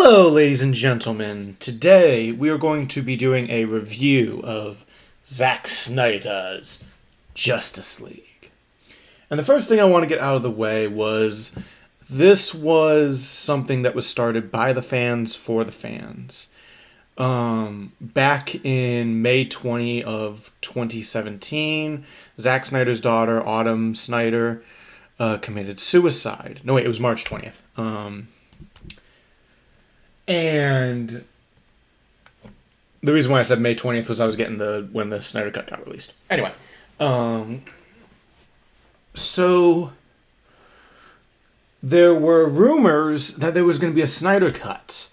Hello, ladies and gentlemen. Today we are going to be doing a review of Zack Snyder's Justice League. And the first thing I want to get out of the way was this was something that was started by the fans for the fans. Back in May 20 of 2017, Zack Snyder's daughter, Autumn Snyder, committed suicide. No, wait, it was March 20th. And the reason why I said May 20th was I was getting when the Snyder Cut got released. Anyway, so there were rumors that there was going to be a Snyder Cut.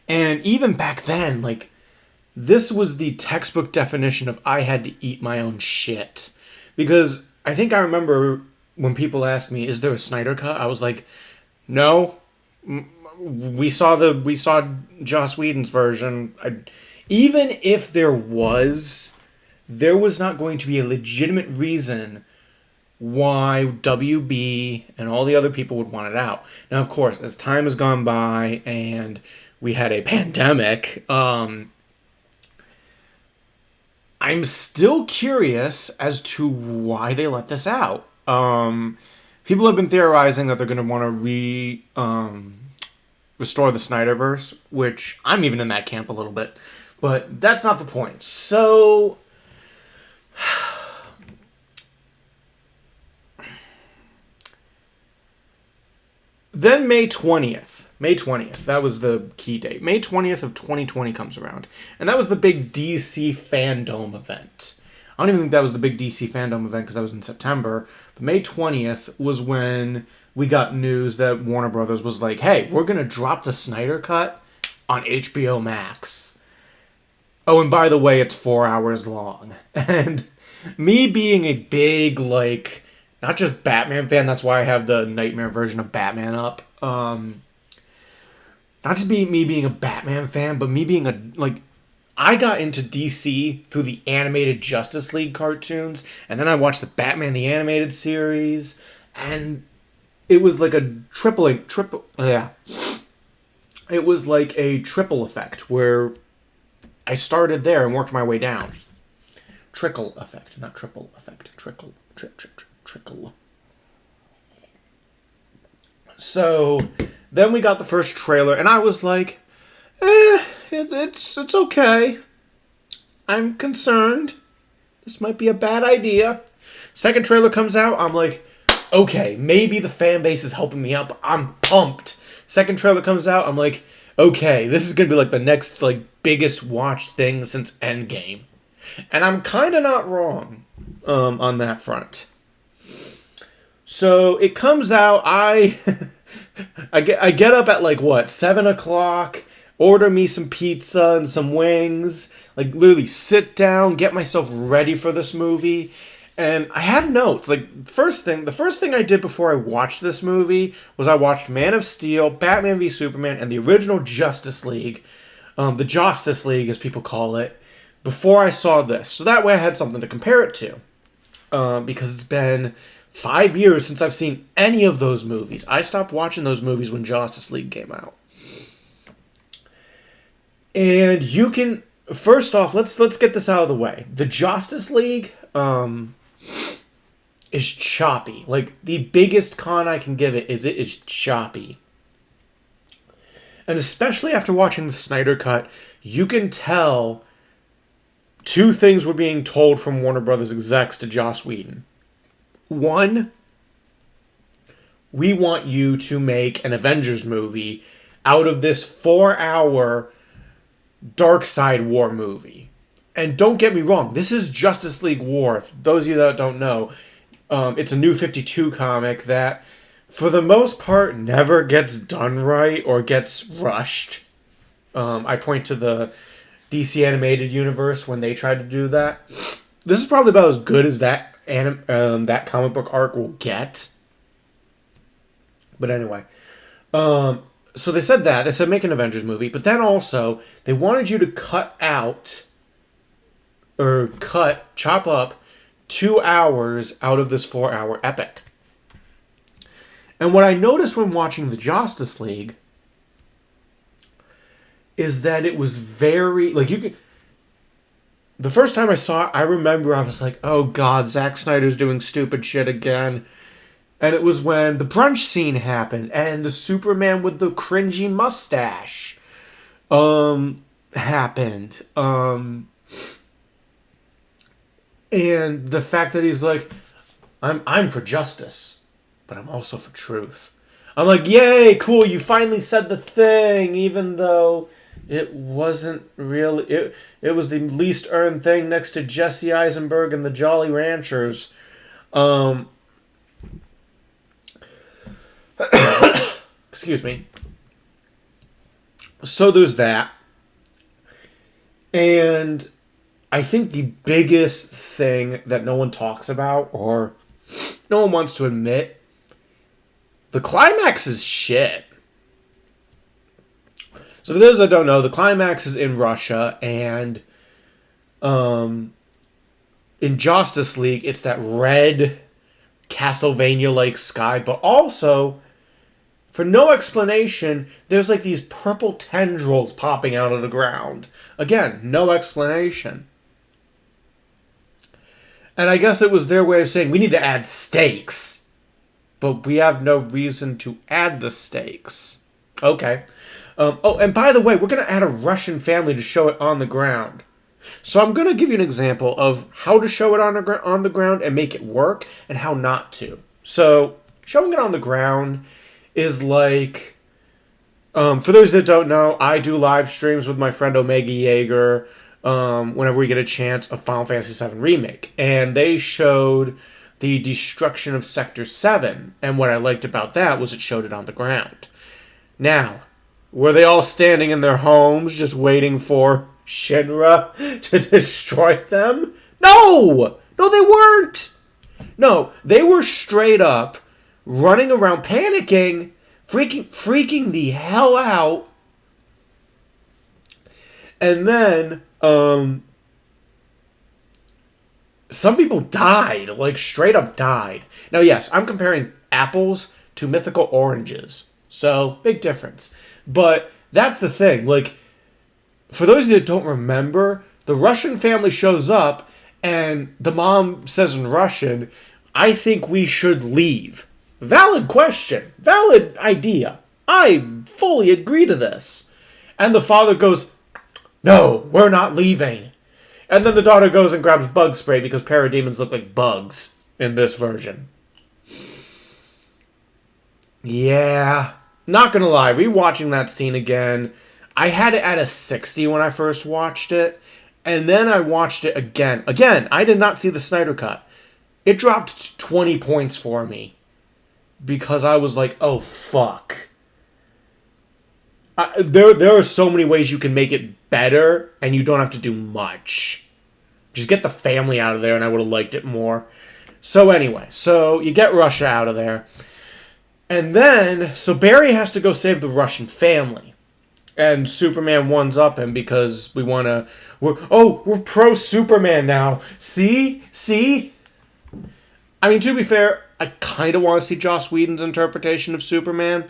And even back then, this was the textbook definition of I had to eat my own shit. Because I think I remember when people asked me, is there a Snyder Cut? I was like, no. We saw Joss Whedon's version. Even if there was not going to be a legitimate reason why WB and all the other people would want it out. Now, of course, as time has gone by and we had a pandemic, I'm still curious as to why they let this out. People have been theorizing that they're going to want to restore the Snyderverse, which I'm even in that camp a little bit. But that's not the point. So then May 20th, that was the key date. May 20th of 2020 comes around. And that was the big DC Fandom event. I don't even think that was the big DC Fandom event because that was in September. But May 20th was when we got news that Warner Brothers was like, hey, we're going to drop the Snyder Cut on HBO Max. Oh, and by the way, it's 4 hours long. And me being a big, not just Batman fan, that's why I have the Nightmare version of Batman up. Not to be me being a Batman fan, but me being I got into DC through the animated Justice League cartoons, and then I watched the Batman the Animated series, and it was like a triple. It was like a triple effect where I started there and worked my way down. Trickle effect, not triple effect. Trickle. So then we got the first trailer, and I was like, it's okay. I'm concerned. This might be a bad idea. Second trailer comes out, I'm like, okay, maybe the fan base is helping me out, but I'm pumped. Second trailer comes out, I'm like, okay, this is going to be the next biggest watched thing since Endgame. And I'm kind of not wrong on that front. So it comes out, I get up at 7 o'clock, order me some pizza and some wings, literally sit down, get myself ready for this movie. And I had notes. The first thing I did before I watched this movie was I watched Man of Steel, Batman v Superman, and the original Justice League, the Justice League as people call it, before I saw this. So that way I had something to compare it to. Because it's been 5 years since I've seen any of those movies. I stopped watching those movies when Justice League came out. And you can, first off, let's get this out of the way. The Justice League is choppy. The biggest con I can give it is choppy. And especially after watching the Snyder Cut, you can tell two things were being told from Warner Brothers execs to Joss Whedon. One, we want you to make an Avengers movie out of this 4-hour Darkseid War movie. And don't get me wrong, this is Justice League War. For those of you that don't know, it's a New 52 comic that, for the most part, never gets done right or gets rushed. I point to the DC Animated Universe when they tried to do that. This is probably about as good as that comic book arc will get. But anyway, so they said that. They said make an Avengers movie, but then also they wanted you to chop up 2 hours out of this 4-hour epic. And what I noticed when watching the Justice League is that it was very, like, you could, the first time I saw it, I remember I was like, oh god, Zack Snyder's doing stupid shit again. And it was when the brunch scene happened and the Superman with the cringy mustache happened. And the fact that he's like, I'm for justice, but I'm also for truth. I'm like, yay, cool, you finally said the thing, even though it wasn't really, it was the least earned thing next to Jesse Eisenberg and the Jolly Ranchers. Excuse me. So there's that. And I think the biggest thing that no one talks about, or no one wants to admit, the climax is shit. So for those that don't know, the climax is in Russia, and in Justice League, it's that red Castlevania-like sky, but also, for no explanation, there's like these purple tendrils popping out of the ground. Again, no explanation. And I guess it was their way of saying, we need to add stakes. But we have no reason to add the stakes. Okay. Oh, and by the way, we're going to add a Russian family to show it on the ground. So I'm going to give you an example of how to show it on the ground and make it work, and how not to. So, showing it on the ground is like, for those that don't know, I do live streams with my friend Omega Jaeger whenever we get a chance of Final Fantasy VII Remake. And they showed the destruction of Sector 7. And what I liked about that was it showed it on the ground. Now, were they all standing in their homes just waiting for Shinra to destroy them? No! No, they weren't! No, they were straight up running around panicking, freaking the hell out. And then, some people died, like straight up died. Now, yes, I'm comparing apples to mythical oranges. So, big difference. But that's the thing. Like, for those that don't remember, the Russian family shows up and the mom says in Russian, I think we should leave. Valid question. Valid idea. I fully agree to this. And the father goes, no, we're not leaving. And then the daughter goes and grabs bug spray because parademons look like bugs in this version. Yeah. Not gonna lie, rewatching that scene again, I had it at a 60 when I first watched it, and then I watched it again. Again, I did not see the Snyder Cut. It dropped 20 points for me, because I was like, oh, fuck. There are so many ways you can make it better, and you don't have to do much. Just get the family out of there, and I would have liked it more. So anyway, so you get Russia out of there. And then, so Barry has to go save the Russian family. And Superman ones up him because we're pro-Superman now. See? I mean, to be fair, I kind of want to see Joss Whedon's interpretation of Superman.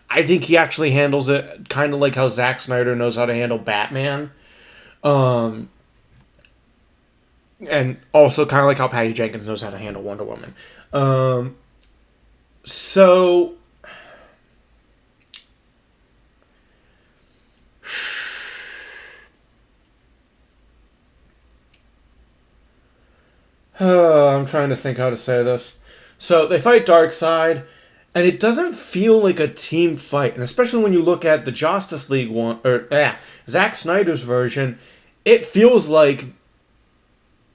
I think he actually handles it kind of like how Zack Snyder knows how to handle Batman. And also kind of like how Patty Jenkins knows how to handle Wonder Woman. So, I'm trying to think how to say this. So, they fight Darkseid, and it doesn't feel like a team fight. And especially when you look at the Justice League one, Zack Snyder's version, it feels like,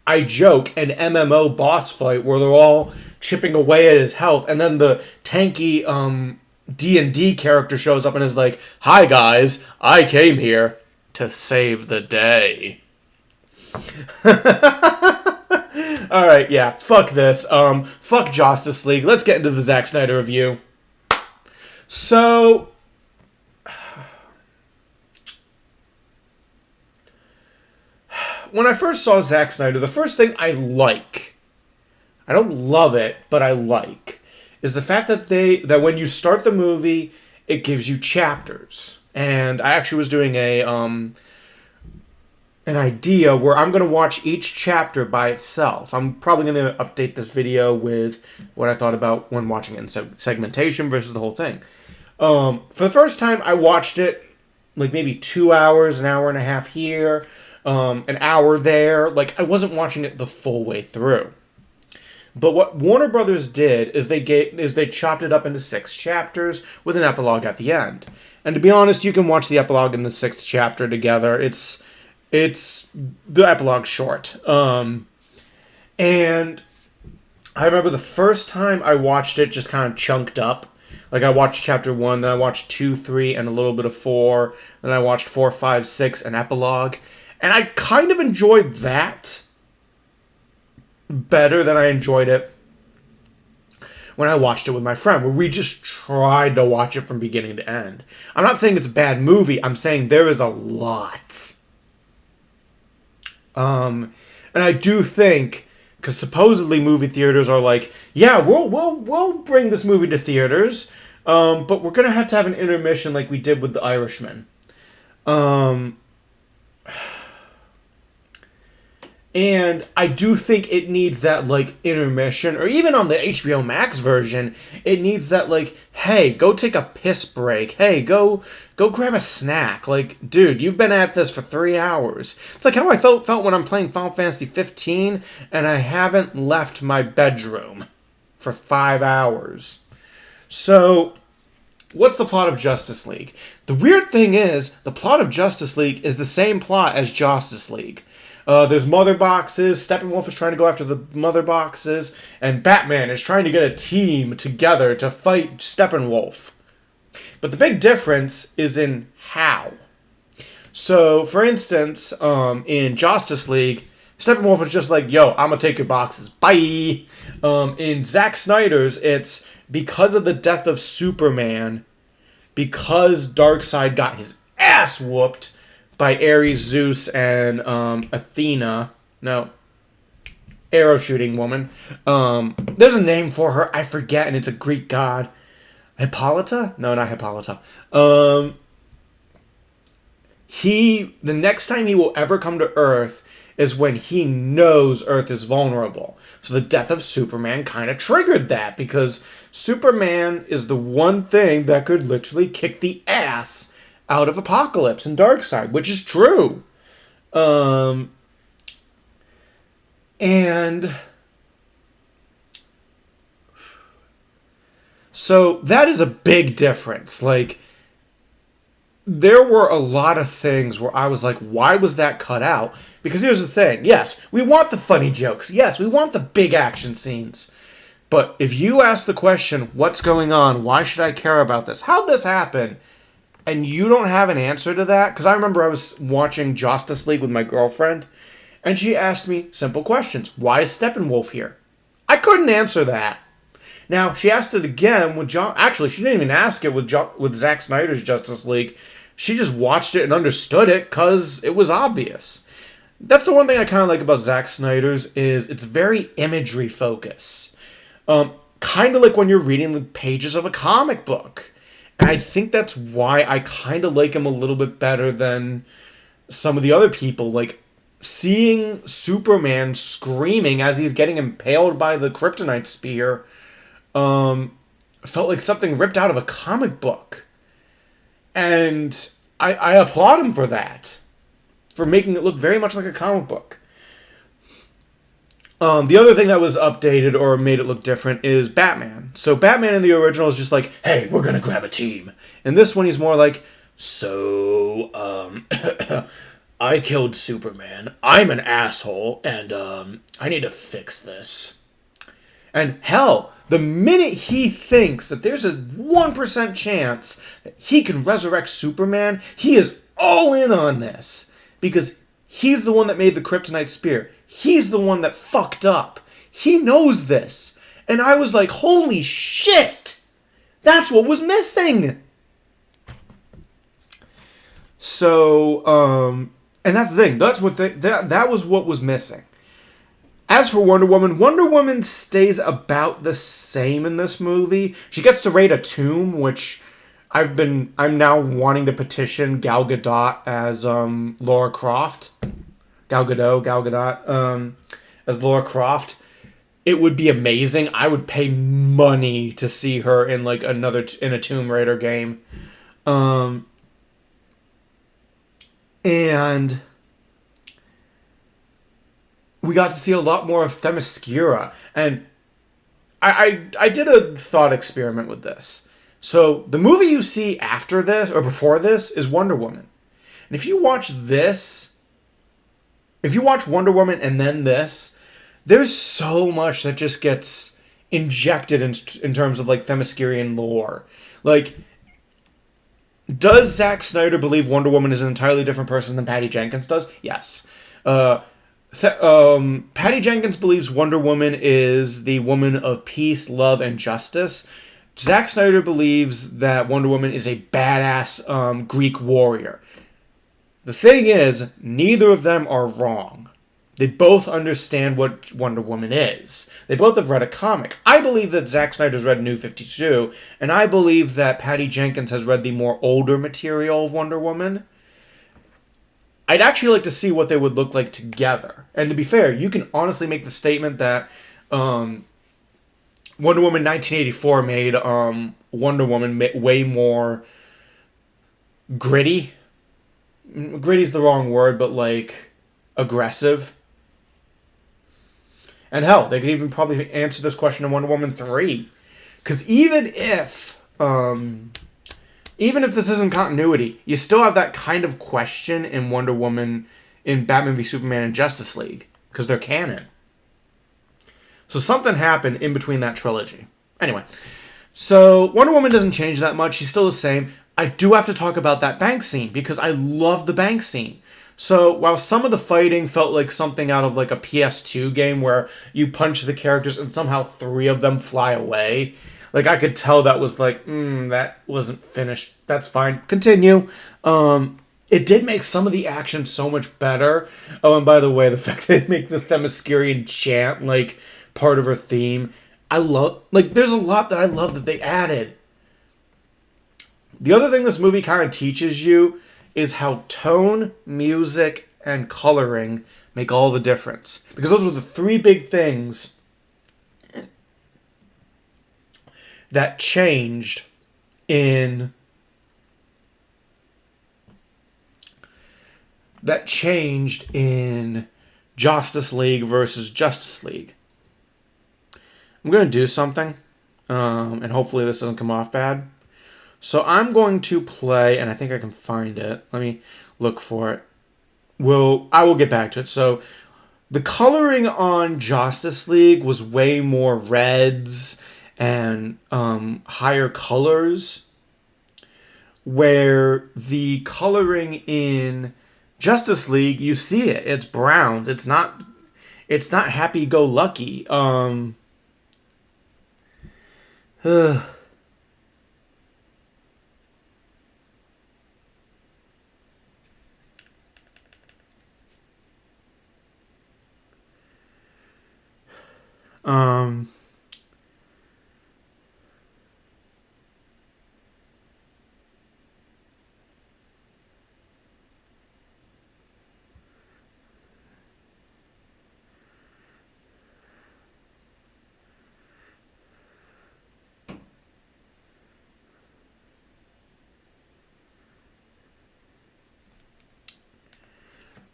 I joke, an MMO boss fight where they're all chipping away at his health, and then the tanky D&D character shows up and is like, hi guys, I came here to save the day. Alright, yeah, fuck this. Fuck Justice League. Let's get into the Zack Snyder review. So, when I first saw Zack Snyder, the first thing I don't love it, but I like, is the fact that when you start the movie, it gives you chapters. And I actually was doing an idea where I'm going to watch each chapter by itself. I'm probably going to update this video with what I thought about when watching it in segmentation versus the whole thing. For the first time, I watched it like maybe 2 hours, an hour and a half here, an hour there. Like, I wasn't watching it the full way through. But what Warner Brothers did is they chopped it up into 6 chapters with an epilogue at the end. And to be honest, you can watch the epilogue and the 6th chapter together. It's the epilogue short. And I remember the first time I watched it just kind of chunked up. Like, I watched chapter 1, then I watched 2, 3, and a little bit of 4. Then I watched 4, 5, 6, an epilogue. And I kind of enjoyed that better than I enjoyed it when I watched it with my friend, where we just tried to watch it from beginning to end. I'm not saying it's a bad movie. I'm saying there is a lot. And I do think, because supposedly movie theaters are like, yeah, we'll bring this movie to theaters, but we're gonna have to have an intermission like we did with The Irishman. And I do think it needs that, like, intermission, or even on the HBO Max version, it needs that, like, hey, go take a piss break. Hey, go grab a snack. Like, dude, you've been at this for 3 hours. It's like how I felt when I'm playing Final Fantasy 15, and I haven't left my bedroom for 5 hours. So, what's the plot of Justice League? The weird thing is, the plot of Justice League is the same plot as Justice League. There's mother boxes, Steppenwolf is trying to go after the mother boxes, and Batman is trying to get a team together to fight Steppenwolf. But the big difference is in how. So, for instance, in Justice League, Steppenwolf is just like, yo, I'm gonna take your boxes, bye! In Zack Snyder's, it's because of the death of Superman, because Darkseid got his ass whooped by Ares, Zeus, and Athena. No. Arrow shooting woman. There's a name for her. I forget, and it's a Greek god. Hippolyta? No, not Hippolyta. The next time he will ever come to Earth is when he knows Earth is vulnerable. So the death of Superman kind of triggered that, because Superman is the one thing that could literally kick the ass out of Apocalypse and Darkseid, which is true. And so that is a big difference. Like, there were a lot of things where I was like, why was that cut out? Because here's the thing. Yes, we want the funny jokes. Yes, we want the big action scenes. But if you ask the question, what's going on? Why should I care about this? How'd this happen? And you don't have an answer to that? Because I remember I was watching Justice League with my girlfriend, and she asked me simple questions. Why is Steppenwolf here? I couldn't answer that. Now, she asked it again with Actually, she didn't even ask it with Zack Snyder's Justice League. She just watched it and understood it because it was obvious. That's the one thing I kind of like about Zack Snyder's, is it's very imagery focused. Kind of like when you're reading the pages of a comic book. And I think that's why I kind of like him a little bit better than some of the other people. Like, seeing Superman screaming as he's getting impaled by the kryptonite spear felt like something ripped out of a comic book. And I applaud him for that. For making it look very much like a comic book. The other thing that was updated or made it look different is Batman. So Batman in the original is just like, hey, we're gonna grab a team. In this one, he's more like, so, I killed Superman. I'm an asshole, and, I need to fix this. And hell, the minute he thinks that there's a 1% chance that he can resurrect Superman, he is all in on this. Because he's the one that made the kryptonite spear. He's the one that fucked up. He knows this. And I was like, holy shit! That's what was missing! So, and that's the thing. That was what was missing. As for Wonder Woman stays about the same in this movie. She gets to raid a tomb, which I'm now wanting to petition Gal Gadot as Laura Croft. Gal Gadot as Laura Croft. It would be amazing. I would pay money to see her in like in a Tomb Raider game. And we got to see a lot more of Themyscira. And I did a thought experiment with this. So the movie you see after this or before this is Wonder Woman. And if you watch Wonder Woman and then this, there's so much that just gets injected in terms of like Themyscirian lore. Like, does Zack Snyder believe Wonder Woman is an entirely different person than Patty Jenkins does? Yes. Patty Jenkins believes Wonder Woman is the woman of peace, love, and justice. Zack Snyder believes that Wonder Woman is a badass Greek warrior. The thing is, neither of them are wrong. They both understand what Wonder Woman is. They both have read a comic. I believe that Zack Snyder's read New 52, and I believe that Patty Jenkins has read the more older material of Wonder Woman. I'd actually like to see what they would look like together. And to be fair, you can honestly make the statement that Wonder Woman 1984 made Wonder Woman way more gritty. Gritty's the wrong word, but like aggressive. And hell, they could even probably answer this question in Wonder Woman 3. Because even if this isn't continuity, you still have that kind of question in Wonder Woman, in Batman v Superman and Justice League. Because they're canon. So something happened in between that trilogy. Anyway, so Wonder Woman doesn't change that much. She's still the same. I do have to talk about that bank scene, because I love the bank scene. So while some of the fighting felt like something out of like a PS2 game where you punch the characters and somehow 3 of them fly away, like I could tell that was like, that wasn't finished. That's fine. Continue. It did make some of the action so much better. Oh, and by the way, the fact that they make the Themyscirian chant like part of her theme, I love. Like, there's a lot that I love that they added. The other thing this movie kind of teaches you is how tone, music, and coloring make all the difference. Because those were the 3 big things that changed in Justice League versus Justice League. I'm going to do something, and hopefully this doesn't come off bad. So I'm going to play, and I think I can find it. Let me look for it. I will get back to it. So the coloring on Justice League was way more reds and higher colors, where the coloring in Justice League, you see it. It's browns. It's not happy-go-lucky.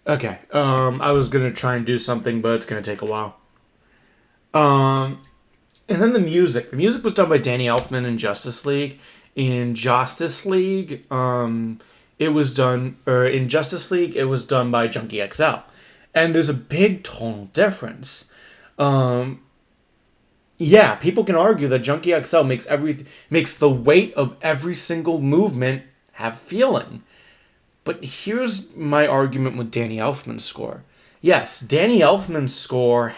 Okay. I was gonna try and do something, but it's gonna take a while. And then the music. The music was done by Danny Elfman in Justice League. In Justice League, it was done by Junkie XL. And there's a big tonal difference. Yeah, people can argue that Junkie XL makes the weight of every single movement have feeling. But here's my argument with Danny Elfman's score. Yes, Danny Elfman's score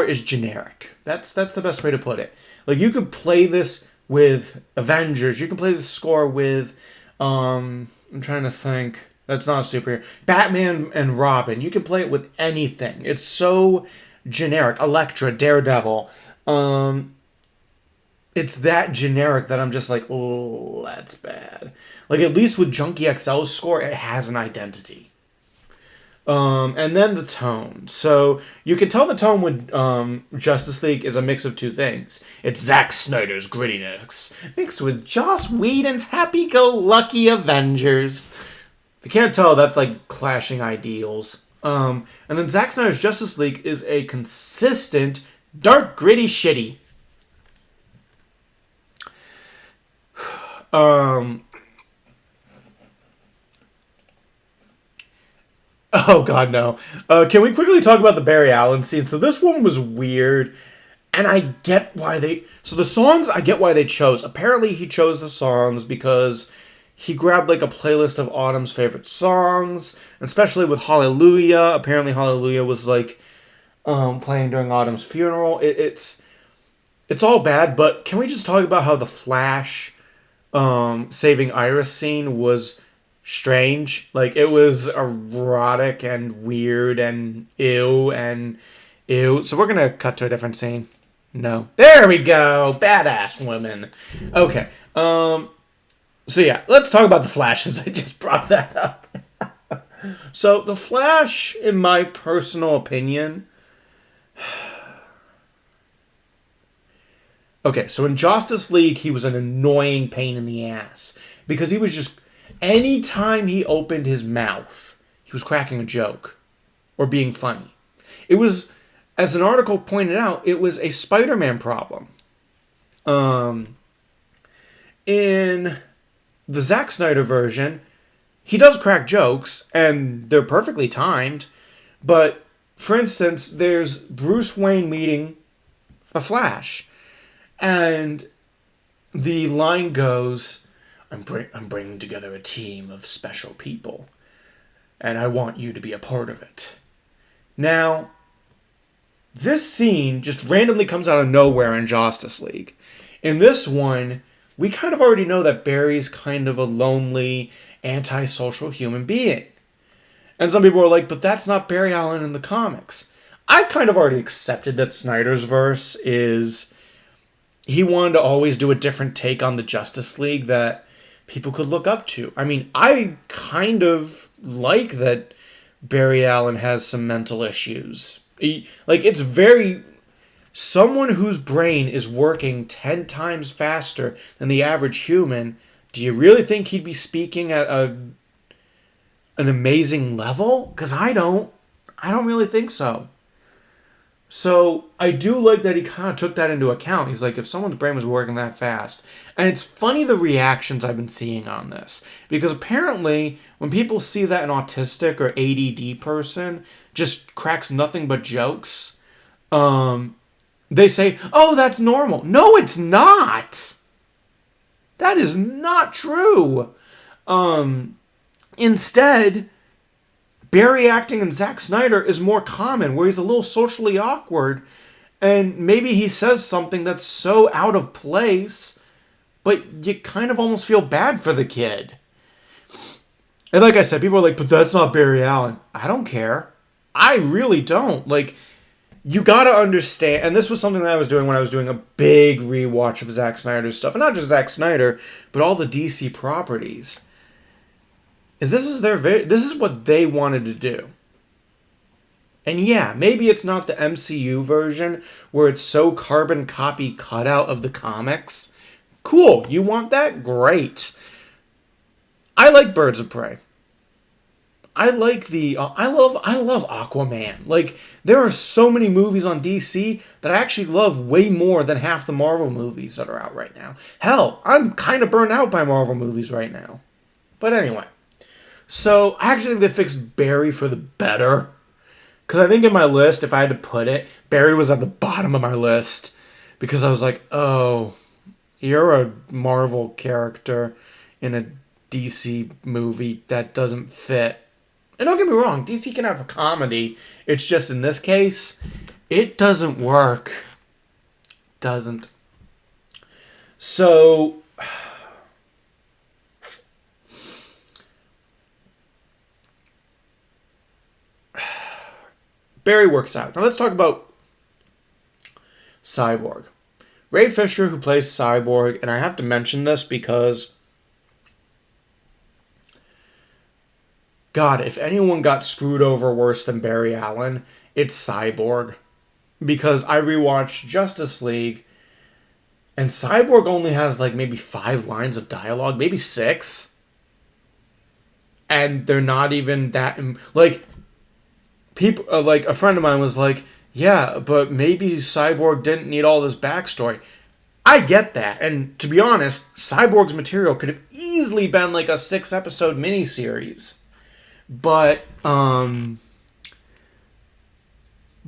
is generic. That's the best way to put it. Like, you could play this with Avengers. You can play this score with, I'm trying to think. That's not a superhero. Batman and Robin. You can play it with anything. It's so generic. Elektra, Daredevil. it's that generic that I'm just like, oh, that's bad. Like, at least with Junkie XL's score, it has an identity. And then the tone. So you can tell the tone with Justice League is a mix of two things. It's Zack Snyder's grittiness mixed with Joss Whedon's happy-go-lucky Avengers. If you can't tell, that's like clashing ideals. And then Zack Snyder's Justice League is a consistent, dark, gritty shitty. Oh god, no. Can we quickly talk about the Barry Allen scene? So this one was weird, and I get why they... So the songs, I get why they chose. Apparently he chose the songs because he grabbed like a playlist of Autumn's favorite songs, especially with Hallelujah. Apparently Hallelujah was like playing during Autumn's funeral. It's all bad, but can we just talk about how the Flash saving Iris scene was strange? Like, it was erotic and weird and ew and ew. So we're gonna cut to a different scene. No. There we go! Badass women. Okay. So yeah, let's talk about the Flash since I just brought that up. So the Flash, in my personal opinion... Okay, so in Justice League, he was an annoying pain in the ass. Because he was just... Anytime he opened his mouth, he was cracking a joke. Or being funny. It was, as an article pointed out, it was a Spider-Man problem. In the Zack Snyder version, he does crack jokes, and they're perfectly timed. But, for instance, there's Bruce Wayne meeting the Flash. And the line goes, I'm bringing together a team of special people, and I want you to be a part of it. Now, this scene just randomly comes out of nowhere in Justice League. In this one, we kind of already know that Barry's kind of a lonely, antisocial human being. And some people are like, but that's not Barry Allen in the comics. I've kind of already accepted that Snyder's verse is... He wanted to always do a different take on the Justice League that people could look up to. I mean, I kind of like that Barry Allen has some mental issues. It's very... Someone whose brain is working 10 times faster than the average human, do you really think he'd be speaking at an amazing level? Because I don't really think so. So I do like that he kind of took that into account. He's like, if someone's brain was working that fast. And it's funny the reactions I've been seeing on this. Because apparently, when people see that an autistic or ADD person just cracks nothing but jokes, they say, oh, that's normal. No, it's not! That is not true. Instead... Barry acting in Zack Snyder is more common, where he's a little socially awkward, and maybe he says something that's so out of place, but you kind of almost feel bad for the kid. And like I said, people are like, but that's not Barry Allen. I don't care. I really don't. Like, you gotta understand, and this was something that I was doing when I was doing a big rewatch of Zack Snyder's stuff, and not just Zack Snyder, but all the DC properties. This is what they wanted to do. And yeah, maybe it's not the MCU version where it's so carbon copy cutout of the comics. Cool, you want that? Great. I like Birds of Prey. I like I love Aquaman. Like, there are so many movies on DC that I actually love way more than half the Marvel movies that are out right now. Hell, I'm kind of burnt out by Marvel movies right now. But anyway. So, I actually think they fixed Barry for the better. Because I think in my list, if I had to put it, Barry was at the bottom of my list. Because I was like, oh, you're a Marvel character in a DC movie that doesn't fit. And don't get me wrong, DC can have a comedy. It's just in this case, it doesn't work. Doesn't. So... Barry works out. Now let's talk about Cyborg. Ray Fisher, who plays Cyborg, and I have to mention this because, God, if anyone got screwed over worse than Barry Allen, it's Cyborg. Because I rewatched Justice League, and Cyborg only has like maybe 5 lines of dialogue, maybe 6. And they're not even that, like, people, like, a friend of mine was like, yeah, but maybe Cyborg didn't need all this backstory. I get that, and to be honest, Cyborg's material could have easily been like a 6-episode miniseries. But, the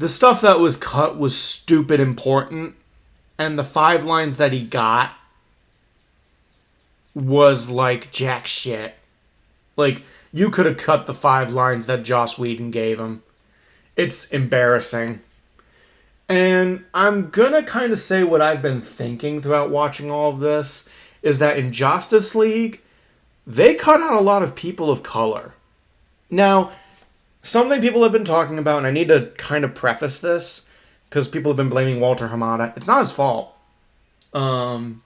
stuff that was cut was stupid important, and the 5 lines that he got was like jack shit. Like, you could have cut the 5 lines that Joss Whedon gave him. It's embarrassing. And I'm gonna kind of say what I've been thinking throughout watching all of this, is that in Justice League, they cut out a lot of people of color. Now, something people have been talking about, and I need to kind of preface this, because people have been blaming Walter Hamada. It's not his fault. So,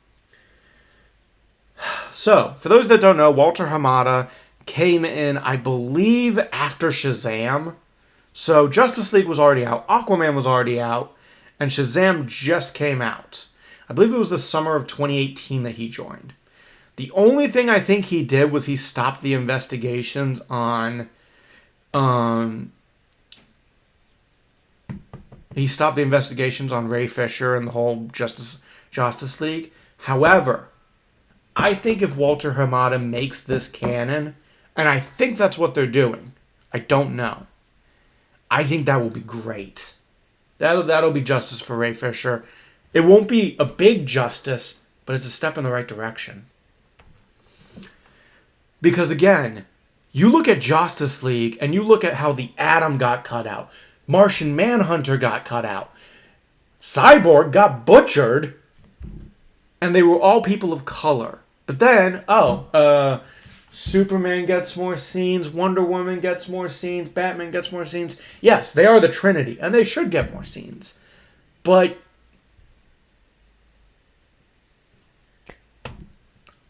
for those that don't know, Walter Hamada came in, I believe, after Shazam. So, Justice League was already out, Aquaman was already out, and Shazam just came out. I believe it was the summer of 2018 that he joined. The only thing I think he did was he stopped the investigations on... he stopped the investigations on Ray Fisher and the whole Justice League. However, I think if Walter Hamada makes this canon, and I think that's what they're doing, I don't know, I think that will be great. That'll be justice for Ray Fisher. It won't be a big justice, but it's a step in the right direction. Because again, you look at Justice League, and you look at how the Atom got cut out. Martian Manhunter got cut out. Cyborg got butchered. And they were all people of color. But then, Superman gets more scenes, Wonder Woman gets more scenes, Batman gets more scenes. Yes, they are the Trinity, and they should get more scenes. But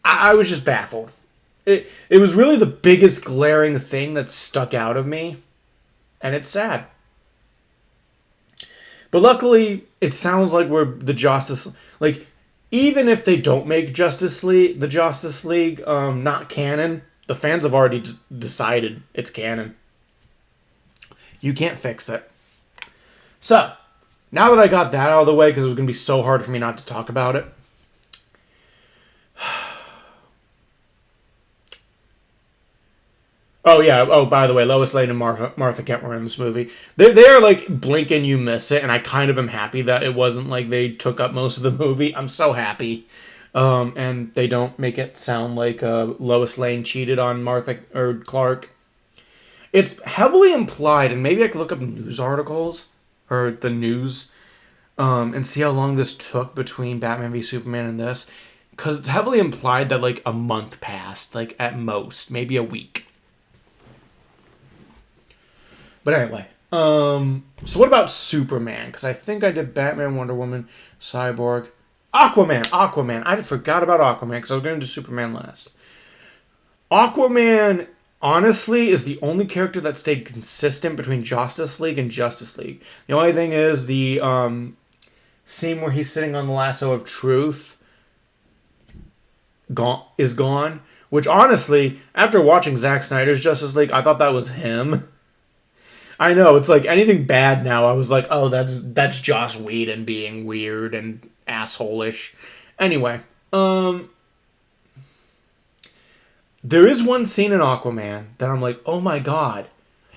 I was just baffled. It was really the biggest glaring thing that stuck out of me, and it's sad. But luckily, it sounds like we're the Justice... Like, even if they don't make the Justice League not canon, the fans have already decided it's canon. You can't fix it. So, now that I got that out of the way, because it was going to be so hard for me not to talk about it. Oh, yeah. Oh, by the way, Lois Lane and Martha Kent were in this movie. They're like, blink and you miss it, and I kind of am happy that it wasn't like they took up most of the movie. I'm so happy. And they don't make it sound like Lois Lane cheated on Martha or Clark. It's heavily implied, and maybe I could look up news articles, or the news, and see how long this took between Batman v Superman and this. Because it's heavily implied that, like, a month passed, like, at most. Maybe a week. But anyway, so what about Superman? Because I think I did Batman, Wonder Woman, Cyborg, Aquaman. I forgot about Aquaman because I was going to do Superman last. Aquaman, honestly, is the only character that stayed consistent between Justice League and Justice League. The only thing is the scene where he's sitting on the lasso of truth is gone. Which, honestly, after watching Zack Snyder's Justice League, I thought that was him. I know, it's like anything bad now, I was like, oh, that's Joss Whedon being weird and asshole-ish. Anyway, there is one scene in Aquaman that I'm like, oh my god.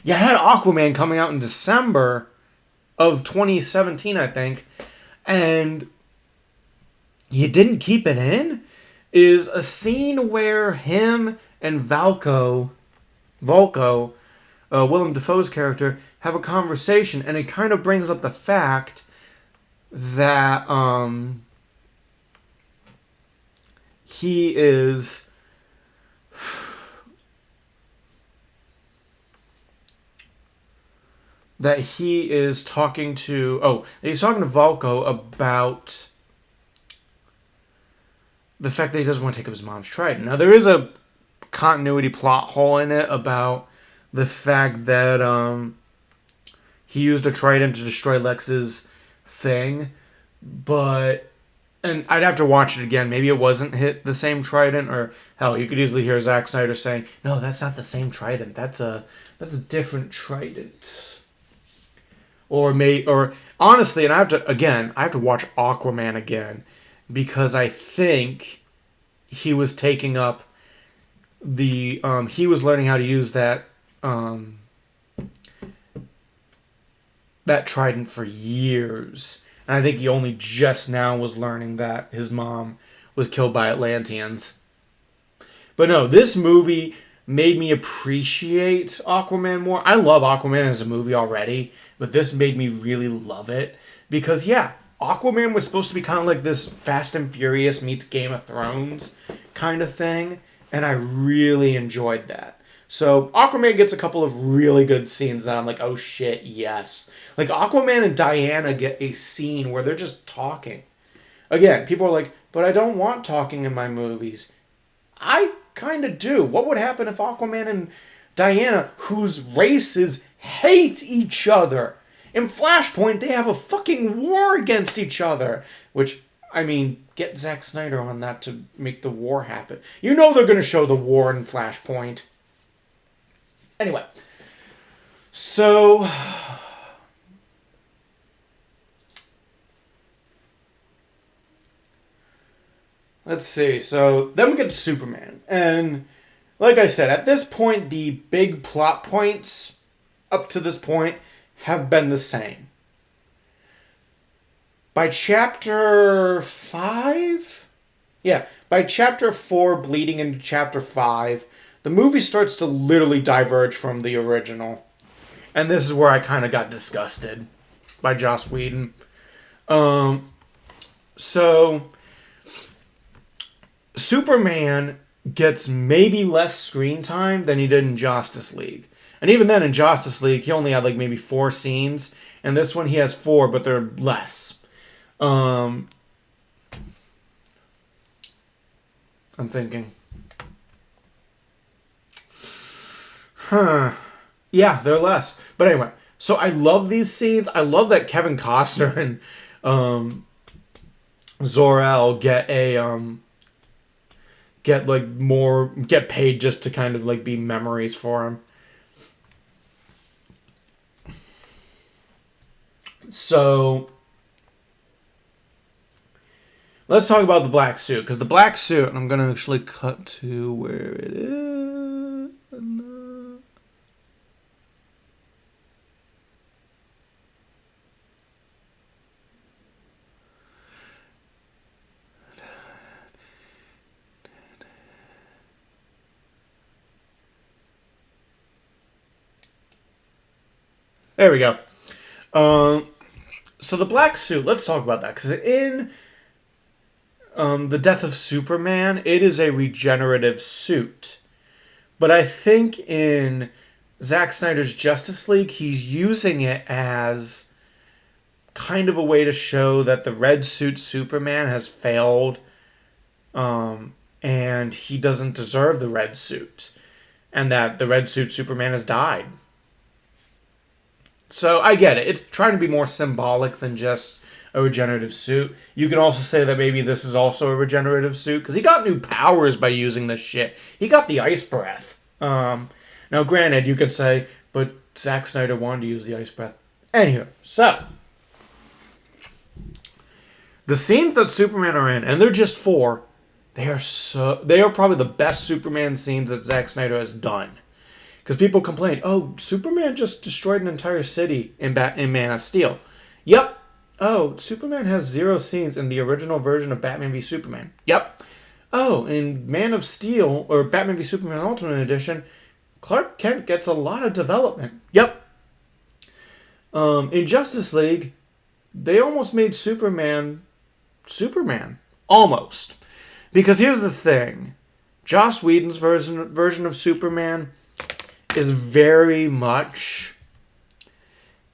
You had Aquaman coming out in December of 2017, I think, and you didn't keep it in? Is a scene where him and Vulko, Willem Dafoe's character, have a conversation, and it kind of brings up the fact that he is talking to Vulko about the fact that he doesn't want to take up his mom's trident. Now, there is a continuity plot hole in it about the fact that he used a trident to destroy Lex's thing, but... And I'd have to watch it again. Maybe it wasn't hit the same trident, or hell, you could easily hear Zack Snyder saying, "No, that's not the same trident. That's a different trident." Or honestly, and I have to watch Aquaman again, because I think he was taking up he was learning how to use that that trident for years. And I think he only just now was learning that his mom was killed by Atlanteans. But no, this movie made me appreciate Aquaman more. I love Aquaman as a movie already, but this made me really love it. Because, yeah, Aquaman was supposed to be kind of like this Fast and Furious meets Game of Thrones kind of thing. And I really enjoyed that. So Aquaman gets a couple of really good scenes that I'm like, oh shit, yes. Like Aquaman and Diana get a scene where they're just talking. Again, people are like, but I don't want talking in my movies. I kind of do. What would happen if Aquaman and Diana, whose races hate each other, in Flashpoint they have a fucking war against each other? Which, I mean, get Zack Snyder on that to make the war happen. You know they're going to show the war in Flashpoint. Anyway, so let's see. So then we get to Superman. And like I said, at this point, the big plot points up to this point have been the same. By chapter 5? Yeah, by chapter 4 bleeding into chapter 5, the movie starts to literally diverge from the original. And this is where I kind of got disgusted by Joss Whedon. So, Superman gets maybe less screen time than he did in Justice League. And even then, in Justice League, he only had like maybe 4 scenes. And this one, he has 4, but they're less. I'm thinking... Yeah, they're less. But anyway, so I love these scenes. I love that Kevin Costner and Zor-El get paid just to kind of like be memories for him. So let's talk about the black suit, because the black suit, and I'm gonna actually cut to where it is. There we go. So the black suit, let's talk about that. Because in the Death of Superman, it is a regenerative suit. But I think in Zack Snyder's Justice League, he's using it as kind of a way to show that the red suit Superman has failed. And he doesn't deserve the red suit. And that the red suit Superman has died. So I get it. It's trying to be more symbolic than just a regenerative suit. You can also say that maybe this is also a regenerative suit, because he got new powers by using this shit. He got the ice breath. Now, granted, you could say, but Zack Snyder wanted to use the ice breath. Anywho, so the scenes that Superman are in, and they're just 4, they are probably the best Superman scenes that Zack Snyder has done. Because people complain, oh, Superman just destroyed an entire city in Man of Steel. Yep. Oh, Superman has 0 scenes in the original version of Batman v Superman. Yep. Oh, in Man of Steel, or Batman v Superman Ultimate Edition, Clark Kent gets a lot of development. Yep. In Justice League, they almost made Superman. Almost. Because here's the thing. Joss Whedon's version of Superman is very much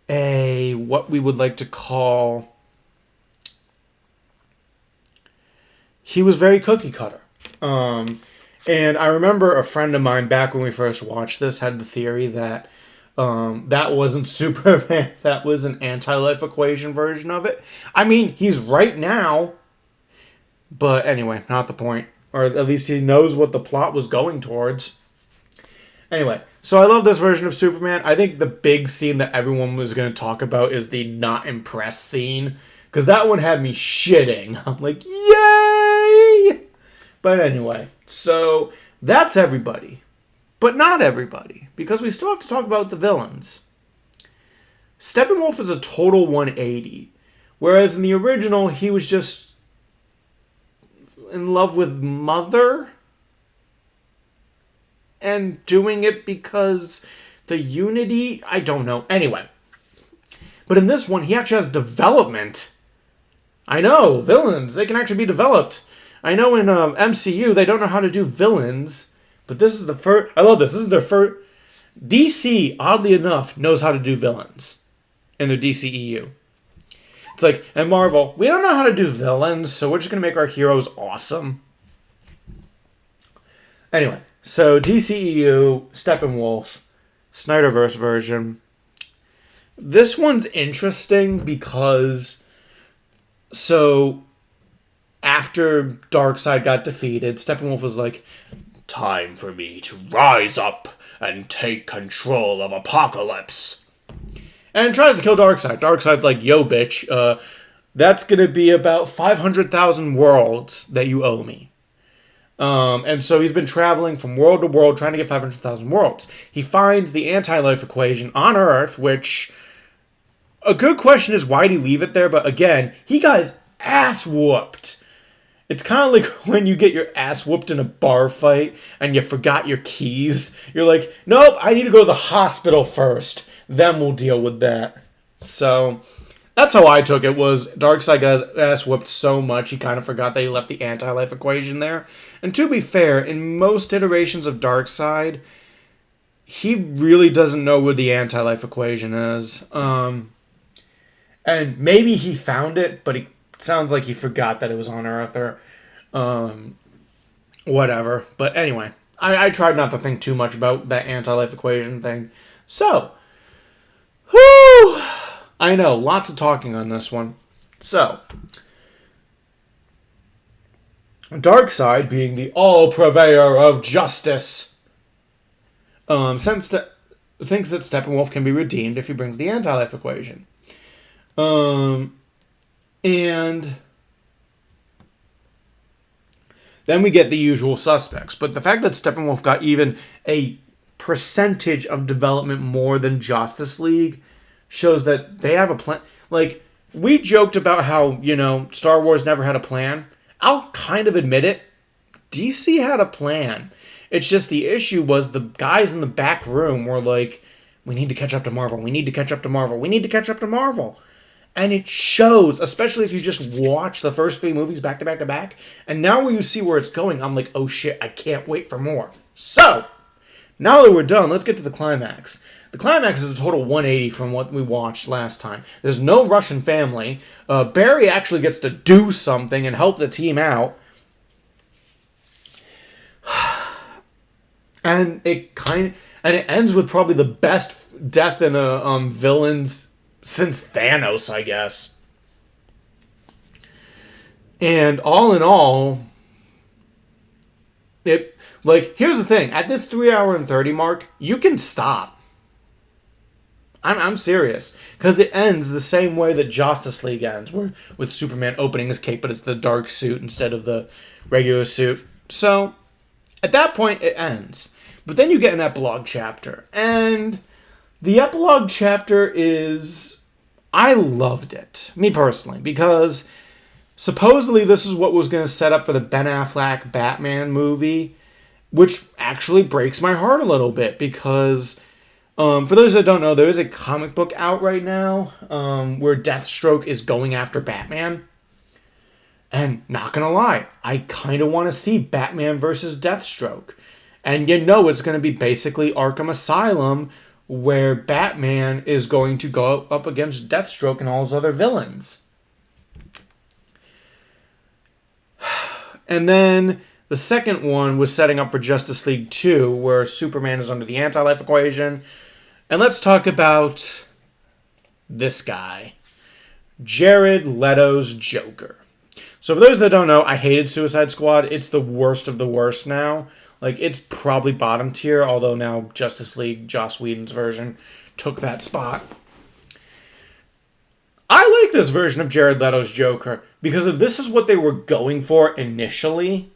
what we would like to call... he was very cookie cutter. And I remember a friend of mine back when we first watched this had the theory that that wasn't Superman. That was an anti-life equation version of it. I mean, he's right now. But anyway, not the point. Or at least he knows what the plot was going towards. Anyway, so I love this version of Superman. I think the big scene that everyone was going to talk about is the not impressed scene. Because that one had me shitting. I'm like, yay! But anyway, so that's everybody. But not everybody. Because we still have to talk about the villains. Steppenwolf is a total 180. Whereas in the original, he was just in love with Mother. And doing it because the unity, I don't know. Anyway. But in this one, he actually has development. I know, villains, they can actually be developed. I know in MCU, they don't know how to do villains. But this is the first, I love this. This is their first. DC, oddly enough, knows how to do villains in their DCEU. It's like, and Marvel, we don't know how to do villains, so we're just going to make our heroes awesome. Anyway, so DCEU, Steppenwolf, Snyderverse version. This one's interesting because, so, after Darkseid got defeated, Steppenwolf was like, time for me to rise up and take control of Apocalypse. And tries to kill Darkseid. Darkseid's like, yo, bitch, that's going to be about 500,000 worlds that you owe me. And so he's been traveling from world to world trying to get 500,000 worlds. He finds the anti-life equation on Earth, which, a good question is why did he leave it there? But again, he got his ass whooped. It's kind of like when you get your ass whooped in a bar fight and you forgot your keys. You're like, nope, I need to go to the hospital first. Then we'll deal with that. So that's how I took it, was Darkseid got his ass whooped so much he kind of forgot that he left the anti-life equation there. And to be fair, in most iterations of Darkseid, he really doesn't know what the anti-life equation is. And maybe he found it, but it sounds like he forgot that it was on Earth or whatever. But anyway, I tried not to think too much about that anti-life equation thing. So, whew, I know, lots of talking on this one. So, Darkseid, being the all-purveyor of justice, thinks that Steppenwolf can be redeemed if he brings the anti-life equation. And then we get the usual suspects. But the fact that Steppenwolf got even a percentage of development more than Justice League shows that they have a plan. Like, we joked about how, Star Wars never had a plan. I'll kind of admit it. DC had a plan. It's just the issue was the guys in the back room were like, we need to catch up to Marvel. We need to catch up to Marvel. We need to catch up to Marvel. And it shows, especially if you just watch the first 3 movies back to back to back. And now when you see where it's going, I'm like, oh shit, I can't wait for more. So, now that we're done, let's get to the climax. The climax is a total 180 from what we watched last time. There's no Russian family. Barry actually gets to do something and help the team out. And it ends with probably the best death in a villain's since Thanos, I guess. And all in all, here's the thing. At this 3-hour and 30 mark, you can stop. I'm serious. Because it ends the same way that Justice League ends, with Superman opening his cape, but it's the dark suit instead of the regular suit. So, at that point, it ends. But then you get an epilogue chapter. And the epilogue chapter is... I loved it. Me personally. Because supposedly this is what was going to set up for the Ben Affleck Batman movie. Which actually breaks my heart a little bit. Because... for those that don't know, there is a comic book out right now where Deathstroke is going after Batman. And not gonna lie, I kind of want to see Batman versus Deathstroke. And it's going to be basically Arkham Asylum, where Batman is going to go up against Deathstroke and all his other villains. And then the second one was setting up for Justice League 2, where Superman is under the anti-life equation. And let's talk about this guy, Jared Leto's Joker. So for those that don't know, I hated Suicide Squad. It's the worst of the worst now. Like, it's probably bottom tier, although now Justice League, Joss Whedon's version, took that spot. I like this version of Jared Leto's Joker because if this is what they were going for initially,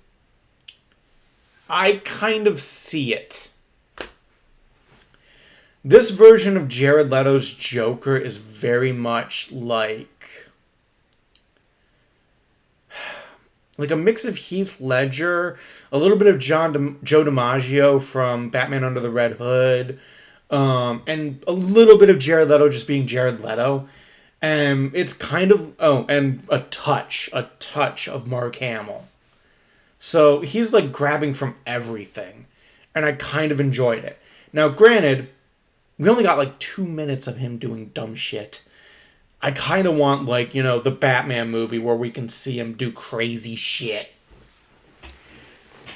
I kind of see it. This version of Jared Leto's Joker is very much like a mix of Heath Ledger, a little bit of Joe DiMaggio from Batman Under the Red Hood, and a little bit of Jared Leto just being Jared Leto. It's kind of, and a touch of Mark Hamill. So he's like grabbing from everything, and I kind of enjoyed it. Now, granted, we only got like 2 minutes of him doing dumb shit. I kind of want, like, you know, the Batman movie where we can see him do crazy shit.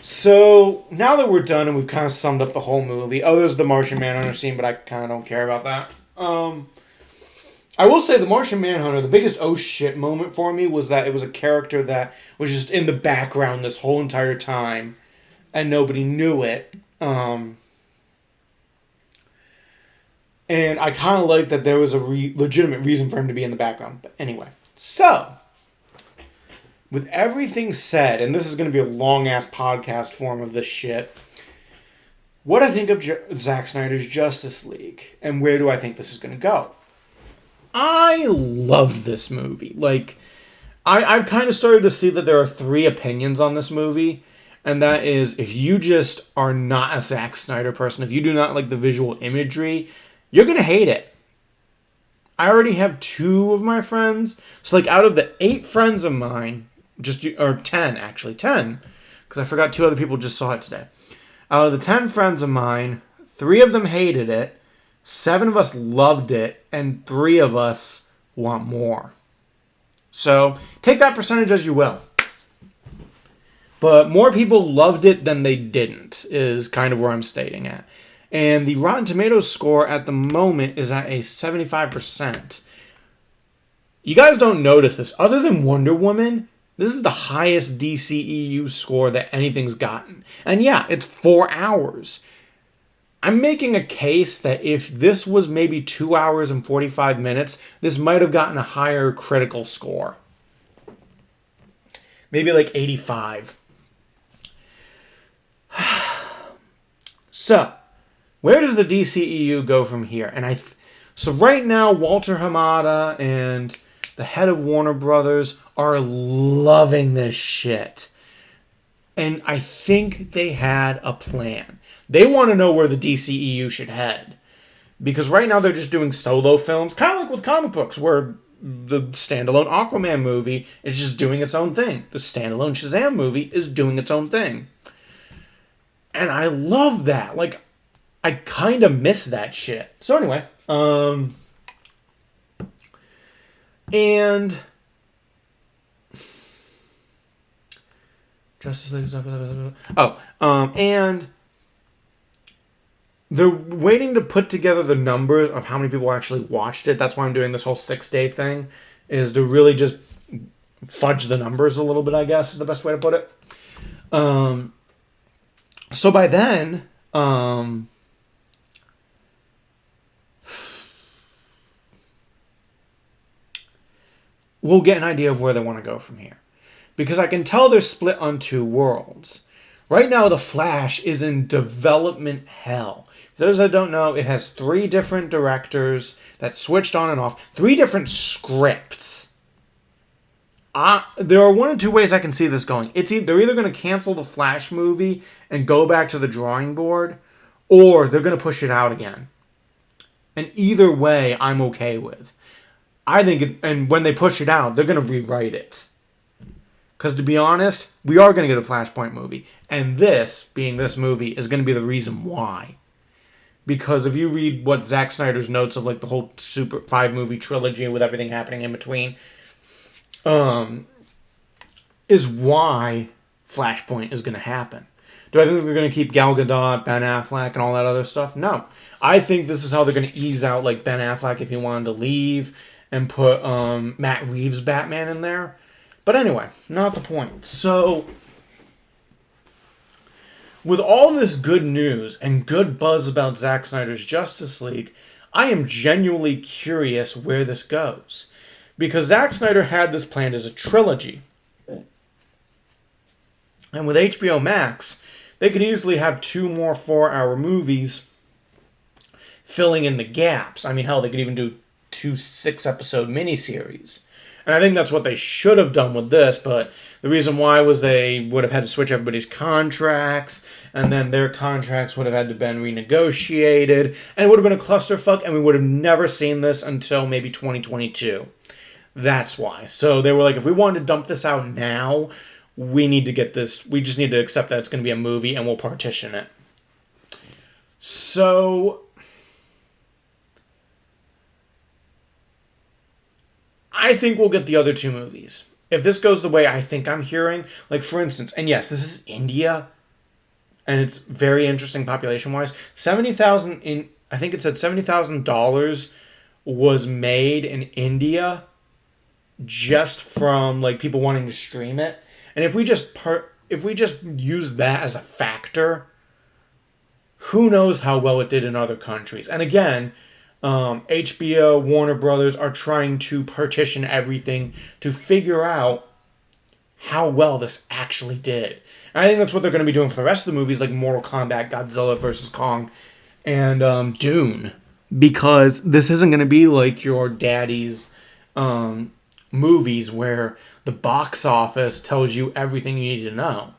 So, now that we're done and we've kind of summed up the whole movie, there's the Martian Manhunter scene, but I kind of don't care about that. I will say the Martian Manhunter, the biggest oh shit moment for me was that it was a character that was just in the background this whole entire time, and nobody knew it. And I kind of like that there was a legitimate reason for him to be in the background. But anyway, so with everything said, and this is going to be a long-ass podcast form of this shit, what I think of Zack Snyder's Justice League, and where do I think this is going to go? I loved this movie. Like, I've kind of started to see that there are 3 opinions on this movie, and that is, if you just are not a Zack Snyder person, if you do not like the visual imagery, you're going to hate it. I already have 2 of my friends. So, like, out of the 8 friends of mine, 10, because I forgot 2 other people just saw it today. Out of the 10 friends of mine, 3 of them hated it, 7 of us loved it, and 3 of us want more. So, take that percentage as you will. But more people loved it than they didn't, is kind of where I'm stating at. And the Rotten Tomatoes score at the moment is at a 75%. You guys don't notice this. Other than Wonder Woman, this is the highest DCEU score that anything's gotten. And yeah, it's 4 hours. I'm making a case that if this was maybe 2 hours and 45 minutes, this might have gotten a higher critical score. Maybe like 85. So, where does the DCEU go from here? And so right now, Walter Hamada and the head of Warner Brothers are loving this shit. And I think they had a plan. They want to know where the DCEU should head. Because right now they're just doing solo films, kind of like with comic books, where the standalone Aquaman movie is just doing its own thing. The standalone Shazam movie is doing its own thing. And I love that. Like, I kind of miss that shit. So anyway, and Justice League. And they're waiting to put together the numbers of how many people actually watched it. That's why I'm doing this whole 6-day thing, is to really just fudge the numbers a little bit, I guess, is the best way to put it. So by then, we'll get an idea of where they want to go from here. Because I can tell they're split on 2 worlds. Right now, The Flash is in development hell. For those that don't know, it has 3 different directors that switched on and off. 3 different scripts. There are 1 or 2 ways I can see this going. They're either going to cancel the Flash movie and go back to the drawing board, or they're going to push it out again. And either way, I'm okay with. I think, and when they push it out, they're going to rewrite it. Because to be honest, we are going to get a Flashpoint movie. And this, being this movie, is going to be the reason why. Because if you read what Zack Snyder's notes of like the whole Super 5 movie trilogy with everything happening in between, is why Flashpoint is going to happen. Do I think they're going to keep Gal Gadot, Ben Affleck, and all that other stuff? No. I think this is how they're going to ease out, like, Ben Affleck if he wanted to leave and put Matt Reeves' Batman in there. But anyway, not the point. So, with all this good news and good buzz about Zack Snyder's Justice League, I am genuinely curious where this goes. Because Zack Snyder had this planned as a trilogy. And with HBO Max, they could easily have 2 more 4-hour movies filling in the gaps. I mean, hell, they could even do 2 6-episode miniseries. And I think that's what they should have done with this, but the reason why was they would have had to switch everybody's contracts, and then their contracts would have had to been renegotiated, and it would have been a clusterfuck, and we would have never seen this until maybe 2022. That's why. So they were like, if we wanted to dump this out now, we need to get this, we just need to accept that it's going to be a movie, and we'll partition it. So I think we'll get the other 2 movies. If this goes the way I think I'm hearing, like for instance, and yes, this is India, and it's very interesting population-wise. 70,000 in, I think it said $70,000 was made in India just from like people wanting to stream it. And if we just use that as a factor, who knows how well it did in other countries? And again, HBO, Warner Brothers are trying to partition everything to figure out how well this actually did. And I think that's what they're going to be doing for the rest of the movies, like Mortal Kombat, Godzilla vs. Kong, and Dune. Because this isn't going to be like your daddy's movies where the box office tells you everything you need to know.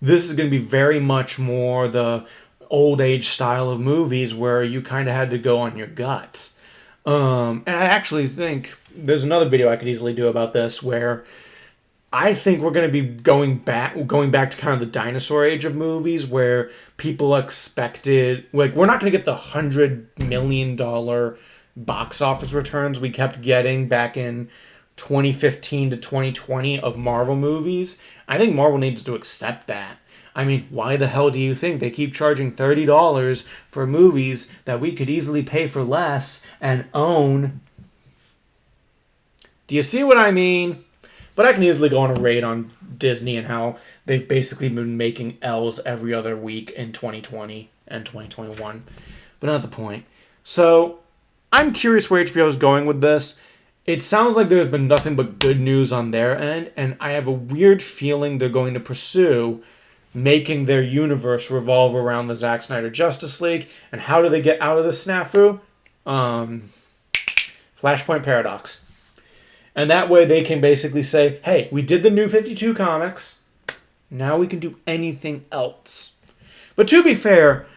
This is going to be very much more the old age style of movies where you kind of had to go on your gut. And I actually think there's another video I could easily do about this where I think we're going to be going back to kind of the dinosaur age of movies where people expected, like, we're not going to get the $100 million box office returns we kept getting back in 2015 to 2020 of Marvel movies. I think Marvel needs to accept that. I mean, why the hell do you think they keep charging $30 for movies that we could easily pay for less and own? Do you see what I mean? But I can easily go on a raid on Disney and how they've basically been making L's every other week in 2020 and 2021. But not the point. So, I'm curious where HBO is going with this. It sounds like there's been nothing but good news on their end, and I have a weird feeling they're going to pursue making their universe revolve around the Zack Snyder Justice League. And how do they get out of the snafu? Flashpoint Paradox. And that way they can basically say, hey, we did the New 52 comics. Now we can do anything else. But to be fair,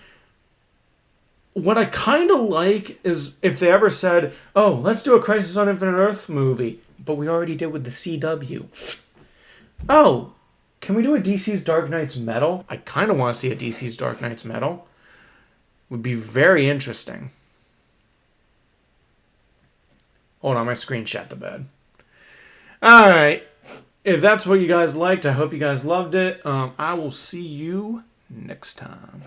what I kind of like is if they ever said, oh, let's do a Crisis on Infinite Earth movie. But we already did with the CW. Oh, can we do a DC's Dark Knight's Metal? I kind of want to see a DC's Dark Knight's Metal. Would be very interesting. Hold on, my screen shot the bed. Alright. If that's what you guys liked, I hope you guys loved it. I will see you next time.